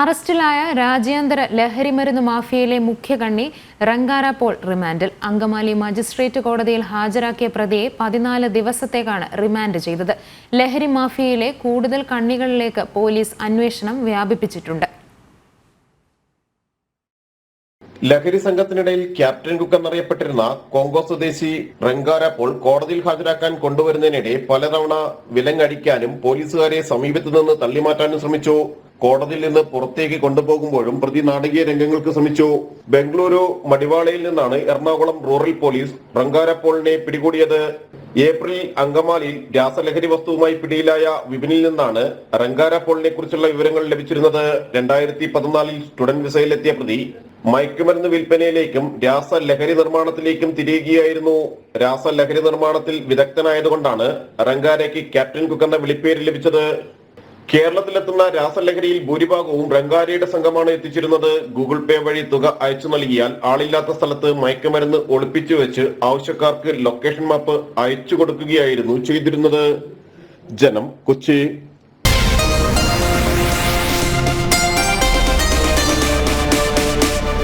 അറസ്റ്റിലായ രാജ്യാന്തര ലഹരിമരുന്ന് മാഫിയയിലെ മുഖ്യകണ്ണി റംഗാര പോൾ റിമാൻഡിൽ. അങ്കമാലി മജിസ്ട്രേറ്റ് കോടതിയിൽ ഹാജരാക്കിയ പ്രതിയെ 14 ദിവസത്തേക്കാണ് റിമാൻഡ് ചെയ്തത്. ലഹരി മാഫിയയിലെ കൂടുതൽ കണ്ണികളിലേക്ക് പോലീസ് അന്വേഷണം വ്യാപിപ്പിച്ചിട്ടുണ്ട്. ലഹരി സംഘത്തിനിടയിൽ ക്യാപ്റ്റൻ കുക്ക് എന്നറിയപ്പെട്ടിരുന്ന കോങ്കോ സ്വദേശി റംഗാര പോൾ കോടതിയിൽ ഹാജരാക്കാൻ കൊണ്ടുവരുന്നതിനിടെ പലതവണ വിലങ്ങടിക്കാനും പോലീസുകാരെ സമീപത്തു നിന്ന് തള്ളിമാറ്റാനും ശ്രമിച്ചു. കോടതിയിൽ നിന്ന് പുറത്തേക്ക് കൊണ്ടുപോകുമ്പോഴും പ്രതി നാടകീയ രംഗങ്ങൾക്ക് ശ്രമിച്ചു. ബംഗളൂരു മടിവാളയിൽ നിന്നാണ് എറണാകുളം റൂറൽ പോലീസ് റംഗാര പോളിനെ പിടികൂടിയത്. ഏപ്രിലിൽ അങ്കമാലിയിൽ രാസലഹരി വസ്തുവുമായി പിടിയിലായ വിപിനിൽ നിന്നാണ് റംഗാര പോളിനെ കുറിച്ചുള്ള വിവരങ്ങൾ ലഭിച്ചിരുന്നത്. 2014 സ്റ്റുഡന്റ് വിസയിലെത്തിയ പ്രതി മയക്കുമരുന്ന് വിൽപ്പനയിലേക്കും രാസലഹരി നിർമ്മാണത്തിലേക്കും തിരിയുകയായിരുന്നു. രാസലഹരി നിർമ്മാണത്തിൽ വിദഗ്ധനായതുകൊണ്ടാണ് റംഗാരയ്ക്ക് ക്യാപ്റ്റൻ കുക്ക് എന്ന വിളിപ്പേര് ലഭിച്ചത്. കേരളത്തിലെത്തുന്ന രാസലഹരിയിൽ ഭൂരിഭാഗവും റംഗാരയുടെ സംഘമാണ് എത്തിച്ചിരുന്നത്. ഗൂഗിൾ പേ വഴി തുക അയച്ചു നൽകിയാൽ ആളില്ലാത്ത സ്ഥലത്ത് മയക്കുമരുന്ന് ഒളിപ്പിച്ചു വെച്ച് ആവശ്യക്കാർക്ക് ലൊക്കേഷൻ മാപ്പ് അയച്ചു കൊടുക്കുകയായിരുന്നു ചെയ്തിരുന്നത്. ജനം, കൊച്ചി.